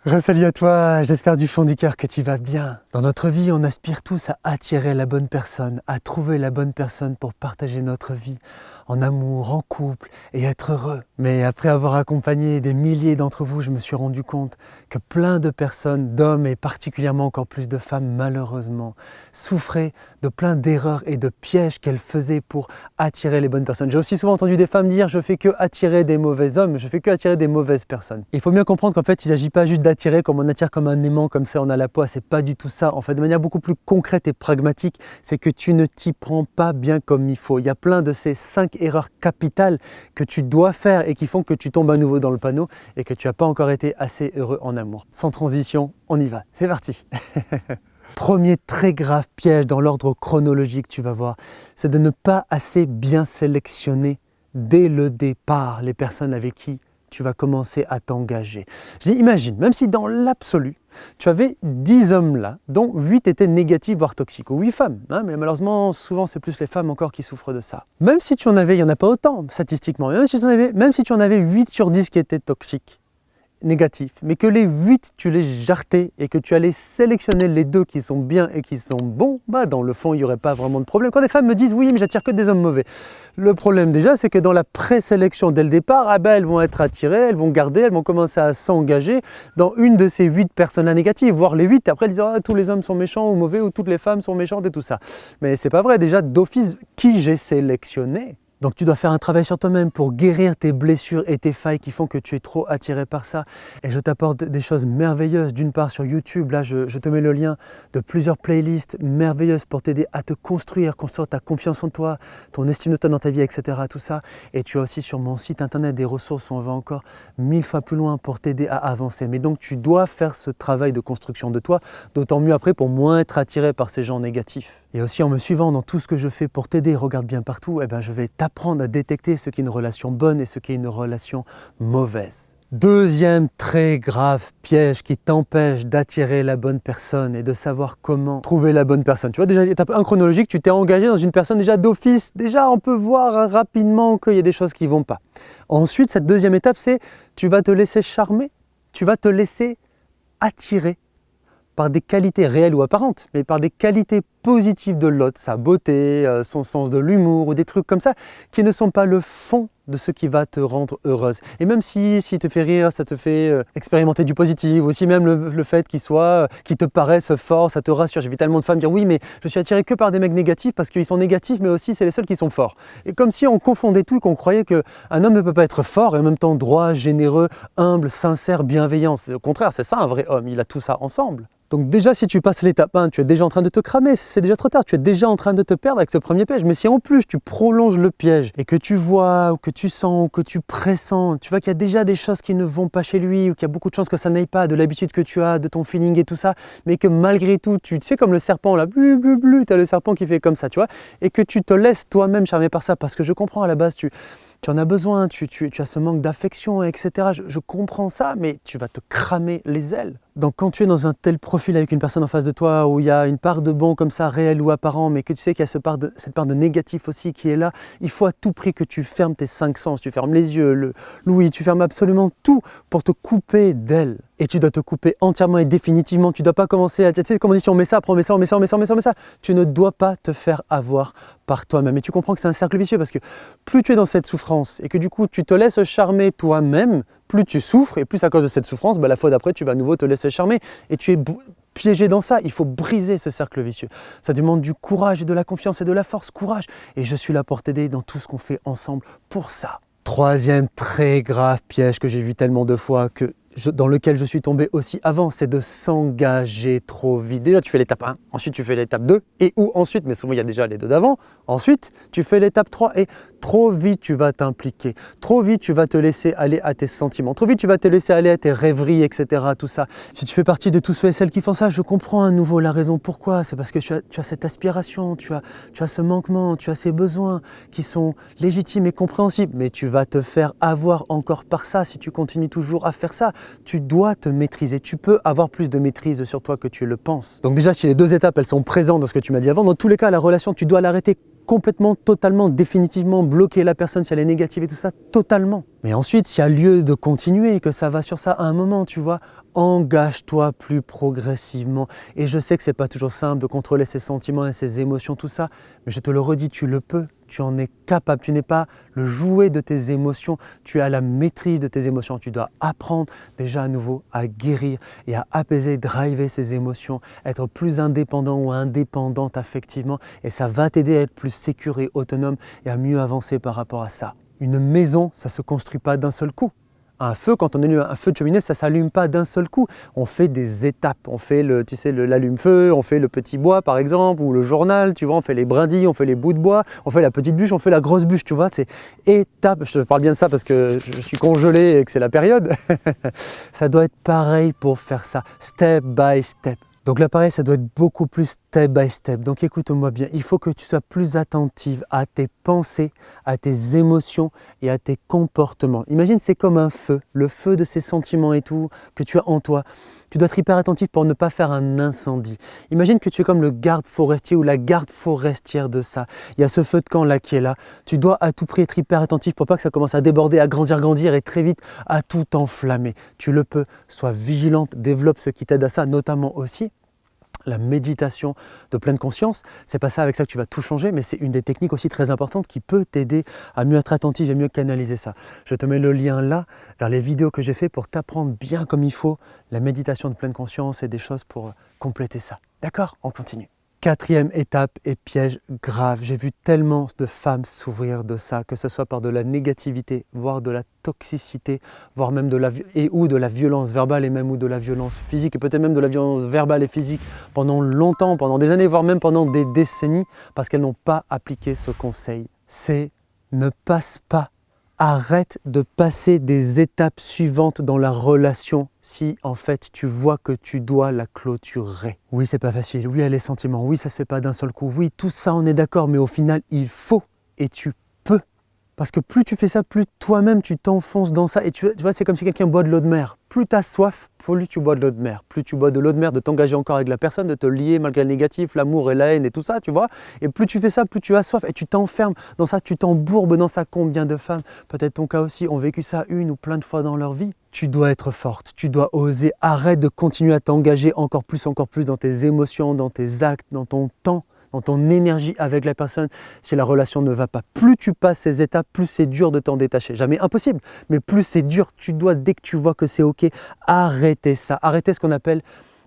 Salut à toi, j'espère du fond du cœur que tu vas bien. Dans notre vie, on aspire tous à attirer la bonne personne, à trouver la bonne personne pour partager notre vie en amour, en couple et être heureux. Mais après avoir accompagné des milliers d'entre vous, je me suis rendu compte que plein de personnes, d'hommes et particulièrement encore plus de femmes malheureusement, souffraient de plein d'erreurs et de pièges qu'elles faisaient pour attirer les bonnes personnes. J'ai aussi souvent entendu des femmes dire « je fais que attirer des mauvais hommes, je fais que attirer des mauvaises personnes ». Il faut bien comprendre qu'en fait, il ne s'agit pas juste d'attirer comme on attire comme un aimant, comme ça on a la peau, c'est pas du tout ça. En fait, de manière beaucoup plus concrète et pragmatique, c'est que tu ne t'y prends pas bien comme il faut. Il y a plein de ces 5 erreurs capitales que tu dois faire et qui font que tu tombes à nouveau dans le panneau et que tu n'as pas encore été assez heureux en amour. Sans transition, on y va. C'est parti. Premier très grave piège dans l'ordre chronologique, tu vas voir, c'est de ne pas assez bien sélectionner dès le départ les personnes avec qui tu vas commencer à t'engager. Je dis, imagine, même si dans l'absolu, tu avais 10 hommes là, dont 8 étaient négatifs, voire toxiques, ou 8 femmes, hein, mais malheureusement, souvent c'est plus les femmes encore qui souffrent de ça. Même si tu en avais, il n'y en a pas autant statistiquement, même si tu en avais 8 sur 10 qui étaient toxiques, négatifs, mais que les 8 tu les jartais et que tu allais sélectionner les 2 qui sont bien et qui sont bons, bah dans le fond il n'y aurait pas vraiment de problème. Quand des femmes me disent oui mais j'attire que des hommes mauvais, le problème déjà c'est que dans la présélection dès le départ, ah ben, elles vont être attirées, elles vont garder, elles vont commencer à s'engager dans une de ces 8 personnes négatives, voire les 8, après elles disent ah, tous les hommes sont méchants ou mauvais ou toutes les femmes sont méchantes et tout ça. Mais c'est pas vrai, déjà d'office qui j'ai sélectionné. Donc tu dois faire un travail sur toi-même pour guérir tes blessures et tes failles qui font que tu es trop attiré par ça. Et je t'apporte des choses merveilleuses. D'une part sur YouTube, là je te mets le lien de plusieurs playlists merveilleuses pour t'aider à te construire ta confiance en toi, ton estime de toi dans ta vie, etc. Tout ça. Et tu as aussi sur mon site internet des ressources où on va encore 1000 fois plus loin pour t'aider à avancer. Mais donc tu dois faire ce travail de construction de toi, d'autant mieux après pour moins être attiré par ces gens négatifs. Et aussi en me suivant dans tout ce que je fais pour t'aider, regarde bien partout, eh ben, je vais t'apprendre à détecter ce qui est une relation bonne et ce qui est une relation mauvaise. Deuxième très grave piège qui t'empêche d'attirer la bonne personne et de savoir comment trouver la bonne personne. Tu vois, déjà, étape 1 chronologique, tu t'es engagé dans une personne déjà d'office. Déjà, on peut voir rapidement qu'il y a des choses qui ne vont pas. Ensuite, cette deuxième étape, c'est tu vas te laisser charmer, tu vas te laisser attirer par des qualités réelles ou apparentes, mais par des qualités positives de l'autre, sa beauté, son sens de l'humour ou des trucs comme ça, qui ne sont pas le fond de ce qui va te rendre heureuse. Et même si te fait rire, ça te fait expérimenter du positif, aussi même le fait qu'il te paraisse fort, ça te rassure. J'ai vu tellement de femmes dire oui mais je suis attiré que par des mecs négatifs parce qu'ils sont négatifs mais aussi c'est les seuls qui sont forts. Et comme si on confondait tout et qu'on croyait qu'un homme ne peut pas être fort et en même temps droit, généreux, humble, sincère, bienveillant. Au contraire, c'est ça un vrai homme, il a tout ça ensemble. Donc déjà, si tu passes l'étape 1, tu es déjà en train de te cramer, c'est déjà trop tard, tu es déjà en train de te perdre avec ce premier piège. Mais si en plus tu prolonges le piège et que tu vois, ou que tu sens, ou que tu pressens, tu vois qu'il y a déjà des choses qui ne vont pas chez lui, ou qu'il y a beaucoup de chances que ça n'aille pas, de l'habitude que tu as, de ton feeling et tout ça, mais que malgré tout, tu sais comme le serpent là, blu blu blu, tu as le serpent qui fait comme ça, tu vois, et que tu te laisses toi-même charmer par ça, parce que je comprends à la base, tu en as besoin, tu as ce manque d'affection, etc. Je comprends ça, mais tu vas te cramer les ailes. Donc quand tu es dans un tel profil avec une personne en face de toi où il y a une part de bon comme ça, réel ou apparent, mais que tu sais qu'il y a cette part de négatif aussi qui est là, il faut à tout prix que tu fermes tes 5 sens, tu fermes les yeux, l'ouïe, tu fermes absolument tout pour te couper d'elle. Et tu dois te couper entièrement et définitivement. Tu ne dois pas commencer à, tu sais, comme on dit, si on met ça, après on met ça, on met ça, on met ça, on met ça, on met ça. Tu ne dois pas te faire avoir par toi-même. Et tu comprends que c'est un cercle vicieux parce que plus tu es dans cette souffrance et que du coup tu te laisses charmer toi-même, plus tu souffres et plus à cause de cette souffrance, la fois d'après tu vas à nouveau te laisser charmer et tu es piégé dans ça. Il faut briser ce cercle vicieux. Ça demande du courage et de la confiance et de la force. Courage. Et je suis là pour t'aider dans tout ce qu'on fait ensemble pour ça. Troisième très grave piège que j'ai vu tellement de fois dans lequel je suis tombé aussi avant, c'est de s'engager trop vite. Déjà, tu fais l'étape 1, ensuite tu fais l'étape 2, et ou ensuite, mais souvent il y a déjà les 2 d'avant, ensuite tu fais l'étape 3, et trop vite tu vas t'impliquer, trop vite tu vas te laisser aller à tes sentiments, trop vite tu vas te laisser aller à tes rêveries, etc. Tout ça. Si tu fais partie de tous ceux et celles qui font ça, je comprends à nouveau la raison pourquoi. C'est parce que tu as cette aspiration, tu as ce manquement, tu as ces besoins qui sont légitimes et compréhensibles, mais tu vas te faire avoir encore par ça si tu continues toujours à faire ça. Tu dois te maîtriser, tu peux avoir plus de maîtrise sur toi que tu le penses. Donc déjà, si les 2 étapes, elles sont présentes dans ce que tu m'as dit avant, dans tous les cas, la relation, tu dois l'arrêter complètement, totalement, définitivement, bloquer la personne si elle est négative et tout ça, totalement. Mais ensuite, s'il y a lieu de continuer, que ça va sur ça à un moment, tu vois, engage-toi plus progressivement. Et je sais que ce n'est pas toujours simple de contrôler ses sentiments et ses émotions, tout ça, mais je te le redis, tu le peux, tu en es capable. Tu n'es pas le jouet de tes émotions, tu as la maîtrise de tes émotions. Tu dois apprendre déjà à nouveau à guérir et à apaiser, driver ces émotions, être plus indépendant ou indépendante affectivement, et ça va t'aider à être plus sécure et autonome et à mieux avancer par rapport à ça. Une maison, ça ne se construit pas d'un seul coup. Un feu, quand on allume un feu de cheminée, ça ne s'allume pas d'un seul coup. On fait des étapes. On fait l'allume-feu, on fait le petit bois par exemple, ou le journal, tu vois, on fait les brindilles, on fait les bouts de bois, on fait la petite bûche, on fait la grosse bûche, tu vois. C'est étape. Je te parle bien de ça parce que je suis congelé et que c'est la période. Ça doit être pareil pour faire ça, step by step. Donc là, pareil, ça doit être beaucoup plus step by step. Donc écoute-moi bien, il faut que tu sois plus attentive à tes pensées, à tes émotions et à tes comportements. Imagine, c'est comme un feu, le feu de ces sentiments et tout que tu as en toi. Tu dois être hyper attentif pour ne pas faire un incendie. Imagine que tu es comme le garde forestier ou la garde forestière de ça. Il y a ce feu de camp là qui est là. Tu dois à tout prix être hyper attentif pour pas que ça commence à déborder, à grandir et très vite à tout enflammer. Tu le peux. Sois vigilante, développe ce qui t'aide à ça, notamment aussi la méditation de pleine conscience. C'est pas ça avec ça que tu vas tout changer, mais c'est une des techniques aussi très importantes qui peut t'aider à mieux être attentive et mieux canaliser ça. Je te mets le lien là vers les vidéos que j'ai fait pour t'apprendre bien comme il faut la méditation de pleine conscience et des choses pour compléter ça. D'accord? On continue. Quatrième étape et piège grave. J'ai vu tellement de femmes s'ouvrir de ça, que ce soit par de la négativité, voire de la toxicité, voire même de la violence verbale et même ou de la violence physique, et peut-être même de la violence verbale et physique pendant longtemps, pendant des années, voire même pendant des décennies, parce qu'elles n'ont pas appliqué ce conseil. C'est ne passe pas. Arrête de passer des étapes suivantes dans la relation si en fait tu vois que tu dois la clôturer. Oui, c'est pas facile, oui, il y a les sentiments, oui, ça se fait pas d'un seul coup, oui, tout ça on est d'accord, mais au final il faut et tu peux. Parce que plus tu fais ça, plus toi-même tu t'enfonces dans ça. Et tu vois, c'est comme si quelqu'un boit de l'eau de mer. Plus tu as soif, plus tu bois de l'eau de mer. Plus tu bois de l'eau de mer, de t'engager encore avec la personne, de te lier malgré le négatif, l'amour et la haine et tout ça, tu vois. Et plus tu fais ça, plus tu as soif. Et tu t'enfermes dans ça, tu t'embourbes dans ça. Combien de femmes, peut-être ton cas aussi, ont vécu ça une ou plein de fois dans leur vie. Tu dois être forte, tu dois oser. Arrête de continuer à t'engager encore plus dans tes émotions, dans tes actes, dans ton temps, dans ton énergie avec la personne si la relation ne va pas. Plus tu passes ces étapes, plus c'est dur de t'en détacher. Jamais impossible, mais plus c'est dur. Tu dois, dès que tu vois que c'est OK, arrêter ça. Arrêter ce qu'on appelle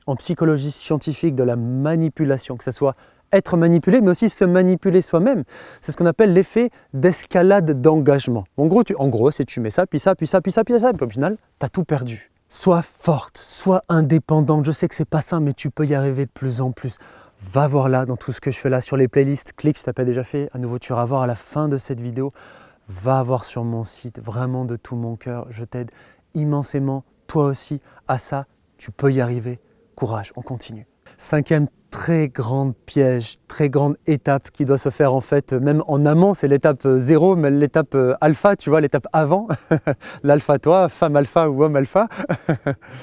en psychologie scientifique de la manipulation, que ce soit être manipulé, mais aussi se manipuler soi-même. C'est ce qu'on appelle l'effet d'escalade d'engagement. En gros, c'est tu mets ça, puis ça, puis ça, puis ça, puis ça, et puis au final, tu as tout perdu. Sois forte, sois indépendante. Je sais que c'est pas ça, mais tu peux y arriver de plus en plus. Va voir là, dans tout ce que je fais là sur les playlists, clique si tu n'as pas déjà fait, à nouveau tu iras voir à la fin de cette vidéo, va voir sur mon site, vraiment de tout mon cœur, je t'aide immensément, toi aussi, à ça, tu peux y arriver, courage, on continue. Cinquième très grande piège, très grande étape qui doit se faire en fait, même en amont, c'est l'étape 0, mais l'étape alpha, tu vois, l'étape avant, l'alpha toi, femme alpha ou homme alpha,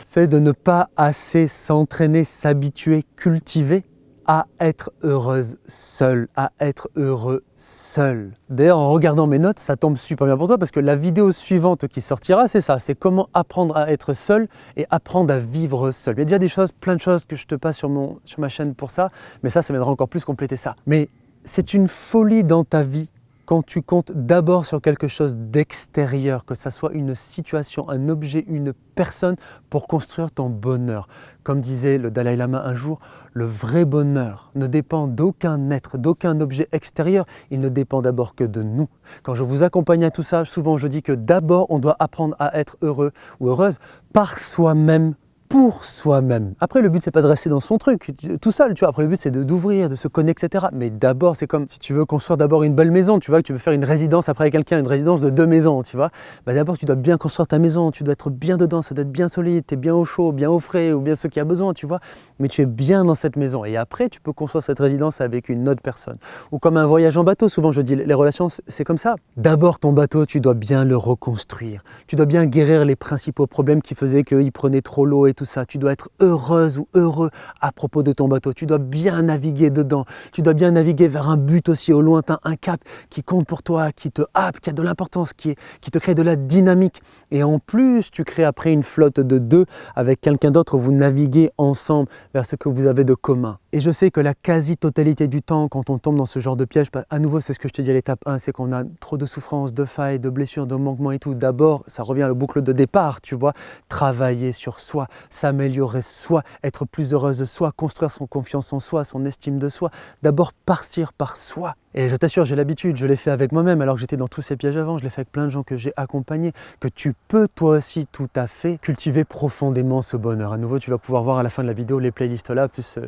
c'est de ne pas assez s'entraîner, s'habituer, cultiver à être heureuse seule, à être heureux seul. D'ailleurs, en regardant mes notes, ça tombe super bien pour toi parce que la vidéo suivante qui sortira, c'est ça, c'est comment apprendre à être seul et apprendre à vivre seul. Il y a déjà des choses, plein de choses que je te passe sur ma chaîne pour ça, mais ça viendra encore plus compléter ça. Mais c'est une folie dans ta vie quand tu comptes d'abord sur quelque chose d'extérieur, que ça soit une situation, un objet, une personne, pour construire ton bonheur. Comme disait le Dalai Lama un jour, le vrai bonheur ne dépend d'aucun être, d'aucun objet extérieur, il ne dépend d'abord que de nous. Quand je vous accompagne à tout ça, souvent je dis que d'abord on doit apprendre à être heureux ou heureuse par soi-même, pour soi-même. Après, le but, c'est pas de rester dans son truc, tout seul, tu vois. Après, le but, c'est d'ouvrir, de se connaître, etc. Mais d'abord, c'est comme si tu veux construire d'abord une belle maison, tu vois, que tu veux faire une résidence après avec quelqu'un, une résidence de 2 maisons, tu vois. Bah, d'abord, tu dois bien construire ta maison, tu dois être bien dedans, ça doit être bien solide, tu es bien au chaud, bien au frais, ou bien ce qu'il y a besoin, tu vois. Mais tu es bien dans cette maison. Et après, tu peux construire cette résidence avec une autre personne. Ou comme un voyage en bateau, souvent, je dis, les relations, c'est comme ça. D'abord, ton bateau, tu dois bien le reconstruire. Tu dois bien guérir les principaux problèmes qui faisaient qu'il prenait trop l'eau et tout ça. Tu dois être heureuse ou heureux à propos de ton bateau. Tu dois bien naviguer dedans. Tu dois bien naviguer vers un but aussi au lointain, un cap qui compte pour toi, qui te happe, qui a de l'importance, qui te crée de la dynamique. Et en plus, tu crées après une flotte de 2 avec quelqu'un d'autre. Vous naviguez ensemble vers ce que vous avez de commun. Et je sais que la quasi-totalité du temps, quand on tombe dans ce genre de piège, à nouveau, c'est ce que je te dis à l'étape 1, c'est qu'on a trop de souffrances, de failles, de blessures, de manquements et tout. D'abord, ça revient à la boucle de départ, tu vois, travailler sur soi, s'améliorer soi, être plus heureuse de soi, construire son confiance en soi, son estime de soi. D'abord, partir par soi. Et je t'assure, j'ai l'habitude, je l'ai fait avec moi-même alors que j'étais dans tous ces pièges avant, je l'ai fait avec plein de gens que j'ai accompagnés, que tu peux toi aussi tout à fait cultiver profondément ce bonheur. À nouveau, tu vas pouvoir voir à la fin de la vidéo les playlists là, plus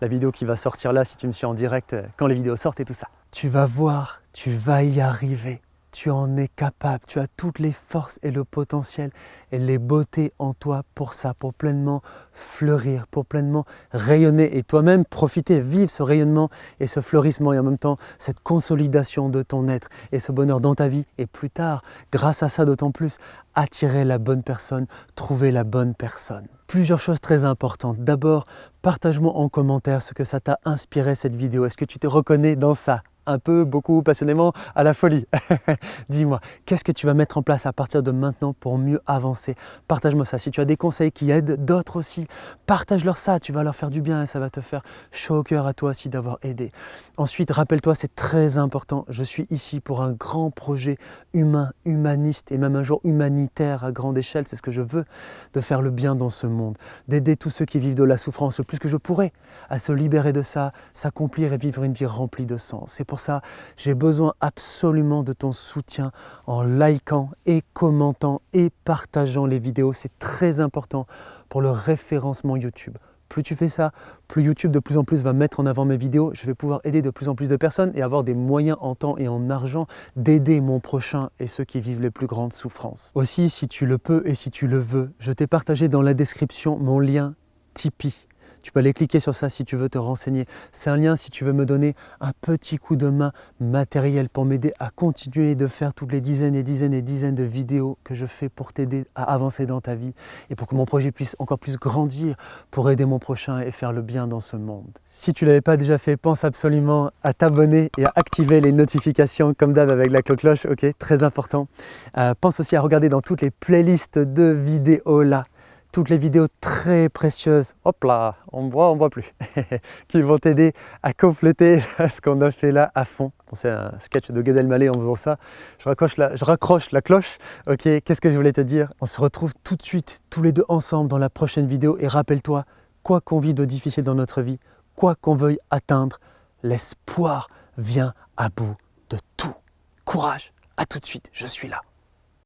la vidéo qui va sortir là si tu me suis en direct quand les vidéos sortent et tout ça. Tu vas voir, tu vas y arriver. Tu en es capable, tu as toutes les forces et le potentiel et les beautés en toi pour ça, pour pleinement fleurir, pour pleinement rayonner et toi-même profiter, vivre ce rayonnement et ce fleurissement et en même temps cette consolidation de ton être et ce bonheur dans ta vie et plus tard, grâce à ça d'autant plus, attirer la bonne personne, trouver la bonne personne. Plusieurs choses très importantes. D'abord, partage-moi en commentaire ce que ça t'a inspiré cette vidéo. Est-ce que tu te reconnais dans ça ? Un peu, beaucoup, passionnément, à la folie. Dis-moi, qu'est-ce que tu vas mettre en place à partir de maintenant pour mieux avancer? Partage-moi ça. Si tu as des conseils qui aident d'autres aussi, partage-leur ça. Tu vas leur faire du bien et ça va te faire chaud au cœur à toi aussi d'avoir aidé. Ensuite, rappelle-toi, c'est très important. Je suis ici pour un grand projet humain, humaniste et même un jour humanitaire à grande échelle. C'est ce que je veux, de faire le bien dans ce monde, d'aider tous ceux qui vivent de la souffrance le plus que je pourrais à se libérer de ça, s'accomplir et vivre une vie remplie de sens. C'est pour ça, j'ai besoin absolument de ton soutien en likant et commentant et partageant les vidéos. C'est très important pour le référencement YouTube. Plus tu fais ça, plus YouTube de plus en plus va mettre en avant mes vidéos. Je vais pouvoir aider de plus en plus de personnes et avoir des moyens en temps et en argent d'aider mon prochain et ceux qui vivent les plus grandes souffrances. Aussi, si tu le peux et si tu le veux, je t'ai partagé dans la description mon lien Tipeee. Tu peux aller cliquer sur ça si tu veux te renseigner. C'est un lien si tu veux me donner un petit coup de main matériel pour m'aider à continuer de faire toutes les dizaines et dizaines et dizaines de vidéos que je fais pour t'aider à avancer dans ta vie et pour que mon projet puisse encore plus grandir pour aider mon prochain et faire le bien dans ce monde. Si tu ne l'avais pas déjà fait, pense absolument à t'abonner et à activer les notifications comme d'hab avec la cloche, ok, très important. Pense aussi à regarder dans toutes les playlists de vidéos là. Toutes les vidéos très précieuses, hop là, on voit plus, qui vont t'aider à compléter ce qu'on a fait là à fond. Bon, c'est un sketch de Gad Elmaleh en faisant ça. Je raccroche la cloche. Ok, qu'est-ce que je voulais te dire? On se retrouve tout de suite, tous les deux ensemble dans la prochaine vidéo. Et rappelle-toi, quoi qu'on vit de difficile dans notre vie, quoi qu'on veuille atteindre, l'espoir vient à bout de tout. Courage, à tout de suite, je suis là.